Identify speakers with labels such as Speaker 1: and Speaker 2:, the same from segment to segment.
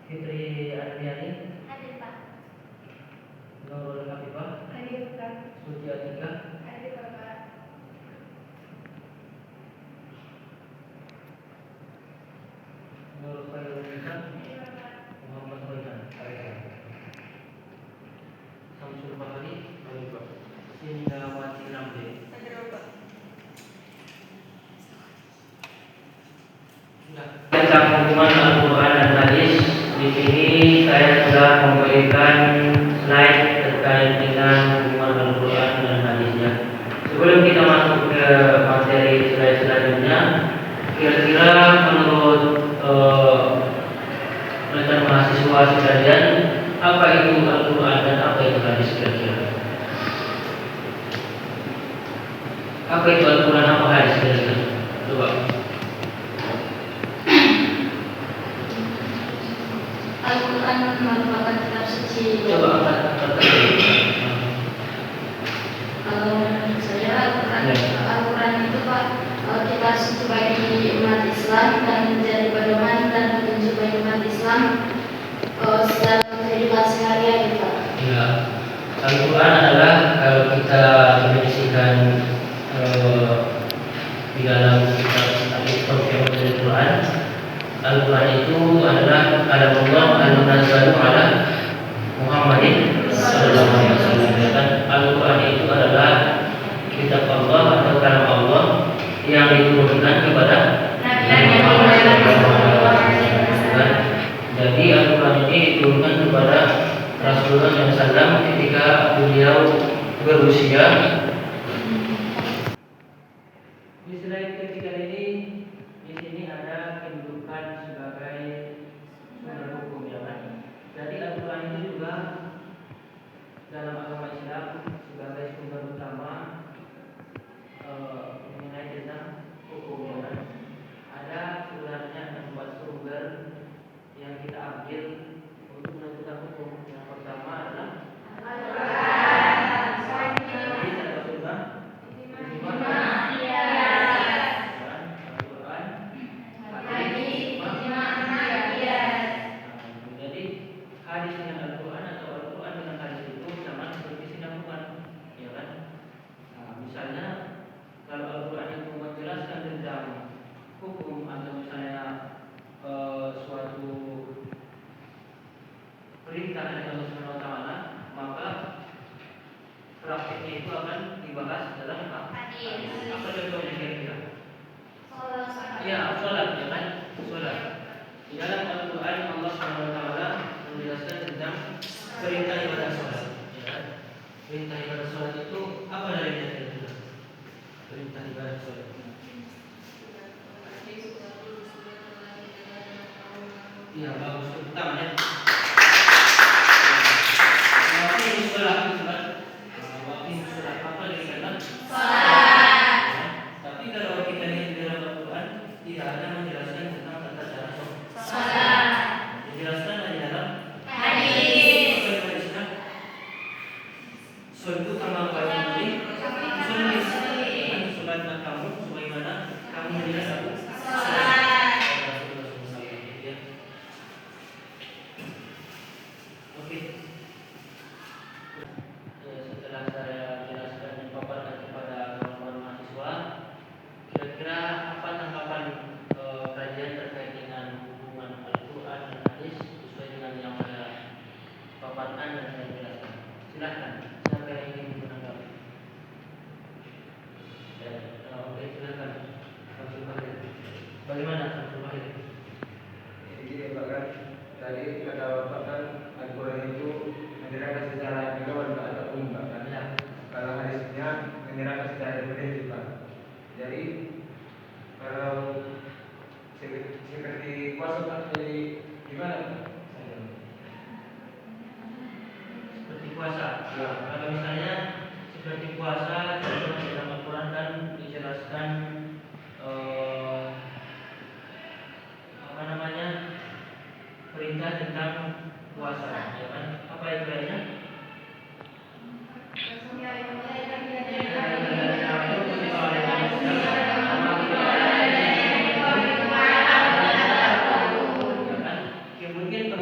Speaker 1: Fitri Ardiani,
Speaker 2: Hadir Pak.
Speaker 1: Nurul Habibah,
Speaker 2: Hadir Pak.
Speaker 1: Suci Atika,
Speaker 2: Hadir Bapak.
Speaker 1: Nur Khairul Nisa,
Speaker 2: Hadir Bapak.
Speaker 1: Muhammad Royhan, Samsul Bahari, Sindawati Rambe.
Speaker 2: Hadir Bapak.
Speaker 1: Tentang hubungan Al-Quran dan hadis, di sini saya sudah memberikan slide terkait dengan hubungan Al-Quran dan hadisnya. Sebelum kita masuk ke materi slide selanjutnya, kira-kira menurut rekan mahasiswa sekalian, apa itu Al-Quran dan apa itu hadis kira-kira? Apa itu Al-Quran, apa hadis kira-kira? Coba.
Speaker 2: Al-Quran merupakan kitab suci.
Speaker 1: Coba angkat.
Speaker 2: Kalau menurut saya Al-Quran itu Pak kitab suci bagi umat Islam dan menjadi pedoman dan petunjuk bagi umat Islam dalam kehidupan sehari-hari Pak.
Speaker 1: Ya, Al-Quran adalah kalau kita definisikan di dalam kitab Al-Quran. Al-Quran itu adalah kalamullah al-munazzalu ala Muhammadin sallallahu alaihi wasallam. Al-Quran itu adalah kitab Allah atau kalam Allah yang diturunkan kepada Nabi Muhammad sallallahu alaihi wasallam. Jadi Al-Quran ini diturunkan kepada Rasulullah SAW ketika beliau berusia. Di slide ketiga ini, di sini ada kedudukan sebagai sumber hukum, ya kan? Jadi Al-Quran itu juga dalam agama Islam sebagai sumber utama mengenai tentang hukum, ya kan? Ada sebenarnya 4 sumber yang kita ambil untuk menentukan hukum. Yang pertama adalah perintah dari Allah Subhanahu wa taala, maka praktiknya itu akan dibahas dalam hadis. Apa contohnya kira-kira? Ya, sholat, ya kan? Sholat. Di dalam Al-Quran Allah Subhanahu wa taala menjelaskan tentang perintah ibadah sholat, ya kan? Perintah ibadah sholat itu apa dalilnya kira-kira? Perintah ibadah sholat. Iya, bagus. Pertama ya. Tapi kalau kita lihat di dalam Al-Quran tidak ada menjelaskan tentang tata cara sholat. Dijelaskan di dalam hadis. Suatu kama bagi sholatlah kamu sebagaimana kamu melihat aku sholat. Oke. Setelah saya jelaskan dan paparkan kepada kawan-kawan mahasiswa, kira-kira apa tanggapan kajian terkait dengan hubungan Al-Quran dan hadis sesuai dengan yang saya paparkan dan saya jelaskan. Silakan, siapa yang ingin menanggapi? Oke, silakan. Samsul Bahir. Bagaimana Samsul Bahir?
Speaker 3: Jadi Pak kan tadi kata Bapak kan Al-Quran itu menyerahkan secara menyeluruh atau umum Pak kan?
Speaker 1: Ya.
Speaker 3: Kalau hadisnya menyerahkan secara definisi Pak. Jadi kalau seperti kuasa Pak, jadi gimana Pak?
Speaker 1: Seperti puasa.
Speaker 3: Ya.
Speaker 1: Kalau misalnya seperti puasa, dalam Al-Quran kan dijelaskan perintah tentang puasa, ya kan? Apa itu lainnya? Kemudian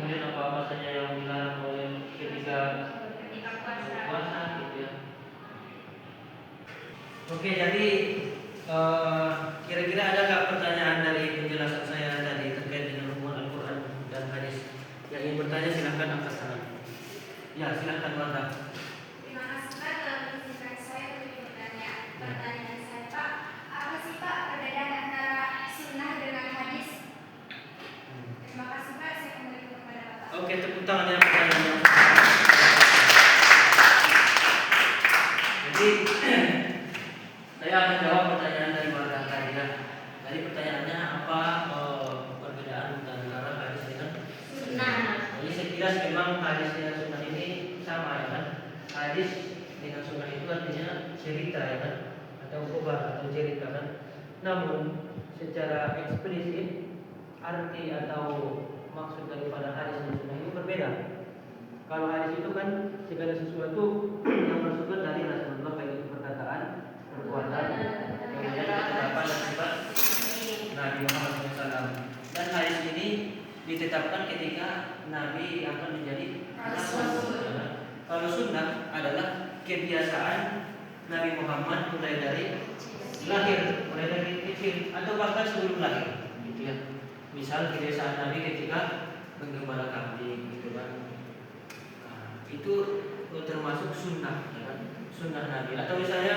Speaker 1: kemudian apa-apa saja yang dilarang oleh ketika puasa gitu ya. Oke, jadi kira-kira ada nggak pertanyaan dari penjelasan saya tadi terkait dengan hubungan Al-Quran dan hadis? Yang ingin bertanya silahkan angkat tangan. Ya, silahkan Wanda.
Speaker 2: Terima kasih Pak. Izinkan saya untuk bertanya. Pertanyaan saya Pak, apa sih Pak perbedaan antara sunnah dengan hadis? Terima kasih Pak. Saya kembali kepada Bapak.
Speaker 1: Oke, tepuk tangan yang pertanyaannya. Jadi saya akan jawab pertanyaan dari Wanda tadi ya. Tadi pertanyaannya apa perbedaan antara hadis dengan
Speaker 2: Sunnah.
Speaker 1: Jadi sekilas memang hadis dengan sunnah ini sama ya kan. Hadis dengan sunnah itu artinya cerita ya kan, atau khubah atau cerita kan. Namun secara eksplisit arti atau maksud daripada hadis dan sunnah itu berbeda. Kalau hadis itu kan segala sesuatu yang bersumber dari Rasulullah, baik itu perkataan, perbuatan, kemudian ketetapan dan sifat Nabi Muhammad SAW. Dan hadis ini ditetapkan ketika Nabi akan menjadi Rasul. Kalau sunnah adalah kebiasaan Nabi Muhammad mulai dari lahir, mulai dari kecil atau bahkan sebelum lahir, gitu ya. Misal kebiasaan Nabi ketika menggembala kambing, gitu kan. Nah, itu termasuk sunnah, ya kan? Sunnah Nabi. Atau misalnya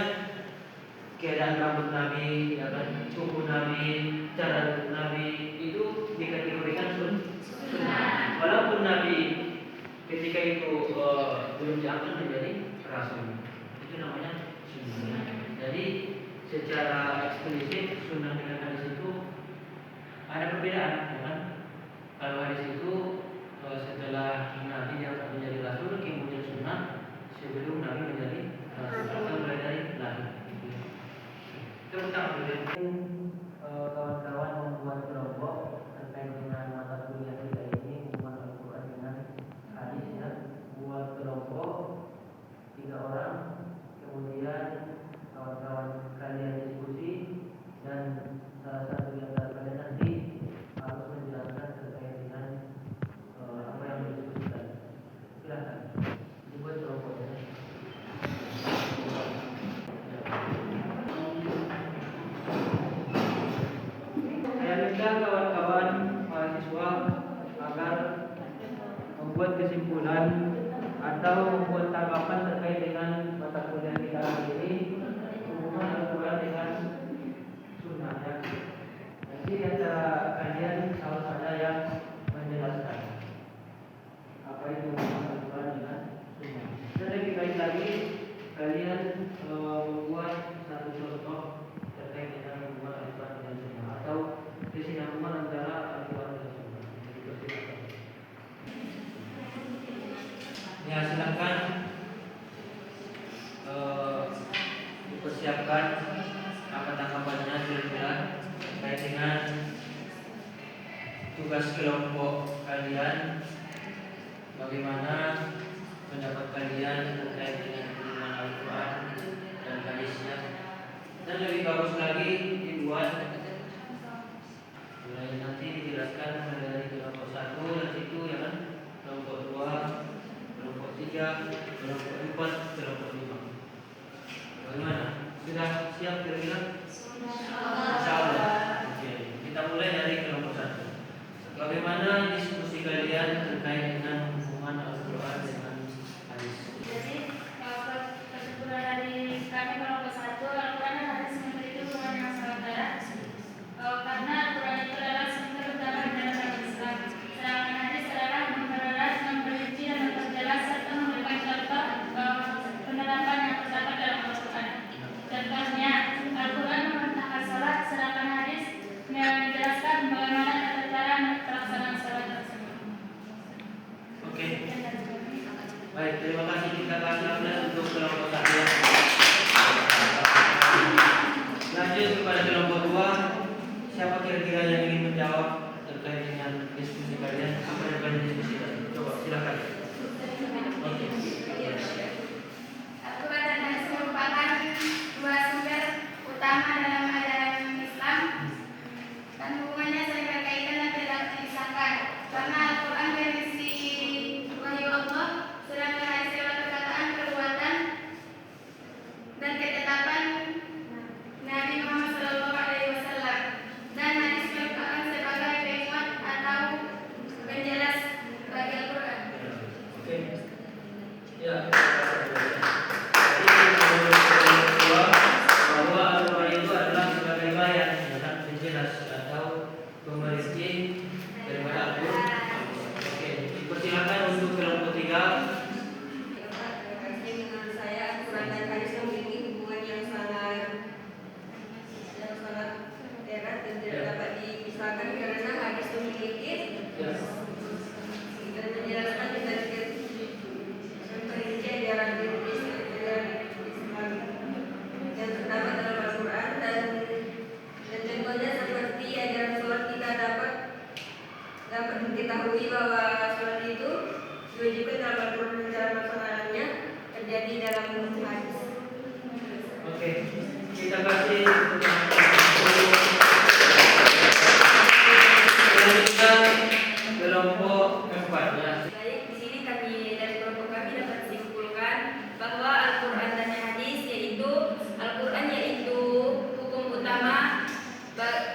Speaker 1: keadaan rambut Nabi, ya kan? Tubuh Nabi, cara duduk Nabi, itu dikategorikan sunnah. Walaupun Nabi ketika itu belum diangkat menjadi Rasul, itu namanya sunnah. Jadi secara eksplisit sunnah dengan hadis itu ada perbedaan, ya kan? Kalau hadis itu setelah Nabi diangkat menjadi Rasul, kemudian sunnah sebelum Nabi menjadi Rasul atau mulai dari lahir. Tepuk tangan dulu. Kawan-kawan membuat kelompok terkait dengan mata kuliah kita ini, hubungan Al-Quran dengan hadis ya. Buat kelompok 3 orang, kemudian kawan-kawan kalian diskusi dan salah satu yang kalian nanti harus menjelaskan terkait dengan apa yang didiskusikan. Silakan dibuat kelompoknya. Saya minta kawan-kawan mahasiswa agar membuat kesimpulan atau membuat tanggapan terkait dengan mata kuliah kita hari ini, hubungan Al-Quran dengan sunnah ya. Nanti antara kalian harus ada yang menjelaskan apa itu hubungan Al-Quran dengan sunnah. Dan lebih baik lagi kalian membuat satu contoh terkait dengan hubungan Al-Quran dengan sunnah atau kesinambungan antara Al-Quran dan sunnah. Ya, silakan dipersiapkan apa tanggapannya kira-kira terkait dengan tugas kelompok kalian, bagaimana pendapat kalian terkait dengan hubungan Al-Quran dan hadisnya. Dan lebih bagus lagi dibuat mulai nanti dijelaskan mulai dari kelompok 1 dan situ ya kan, kelompok 2, kelompok 3, kelompok 4, kelompok 5. Bagaimana? Sudah siap kira-kira? Insyaallah. Oke, kita mulai dari kelompok 1. Bagaimana diskusi kalian terkait dengan hubungan Al-Quran dengan hadis?
Speaker 2: Jadi kesimpulan dari kami kelompok 1, Al-Quran dan hadis memiliki hubungan yang sangat erat karena Al-Quran itu adalah sumber utama di dalam agama Islam. Sedangkan hadis adalah mempererat, memperinci dan memperjelas serta memberikan contoh penerapan yang terdapat dalam Al-Quran. Contohnya, Al-Quran memerintahkan salat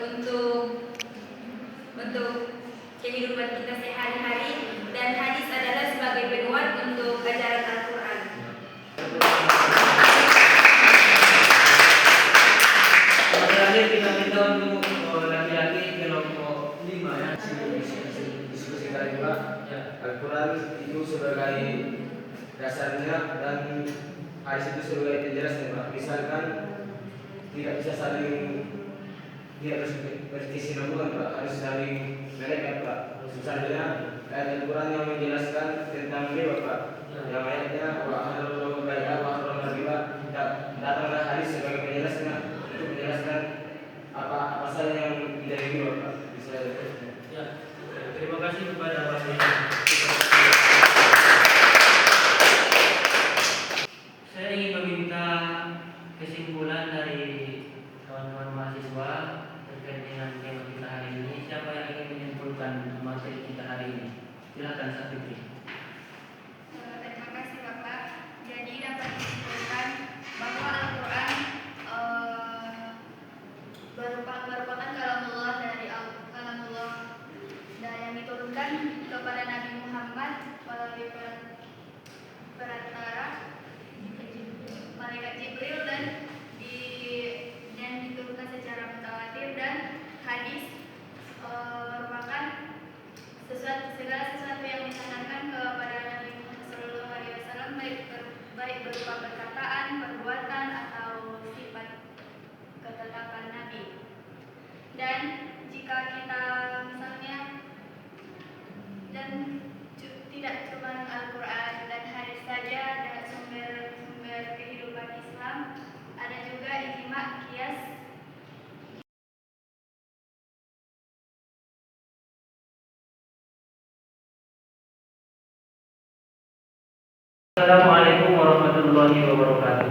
Speaker 2: untuk kehidupan kita sehari-hari, dan hadis adalah sebagai penguat untuk ajaran Al-Quran.
Speaker 1: Terakhir kita minta untuk laki-laki kelompok 5 ya.
Speaker 3: Diskusi kali juga, Al-Quran itu sebagai dasarnya dan hadis itu sebagai penjelasan, Pak. Misalkan tidak bisa saling berkesinambungan, Pak. Harus saling melekat, Pak. Misalnya ayat Al-Quran yang menjelaskan tentang riba, Pak. Yang ayatnya wa'ahallallahu al-bai'a wa harrama riba, datanglah hadis sebagai penjelasan untuk menjelaskan apa saja yang tidak riba, Pak. Bisa
Speaker 1: Ya. Terima kasih kepada Pak Menteri. Saya ingin meminta kesimpulan dari kawan-kawan mahasiswa terkait dengan tema kita hari ini. Siapa yang ingin menyimpulkan materi kita hari ini? Silakan Safitri.
Speaker 2: Terima kasih Bapak. Jadi dapat disimpulkan bahwa Al-Quran merupakan kalam Allah yang diturunkan kepada Nabi Muhammad melalui perantara malaikat Jibril dan diturunkan secara mutawatir, dan hadis merupakan segala sesuatu yang disandarkan kepada Nabi Muhammad SAW, baik berupa perkataan, perbuatan, atau sifat ketetapan Nabi. Dan jika kita misalnya, dan tidak cuma Al-Quran dan hadis saja dan sumber kehidupan Islam, ada juga ijma, qiyas.
Speaker 1: Assalamualaikum warahmatullahi wabarakatuh.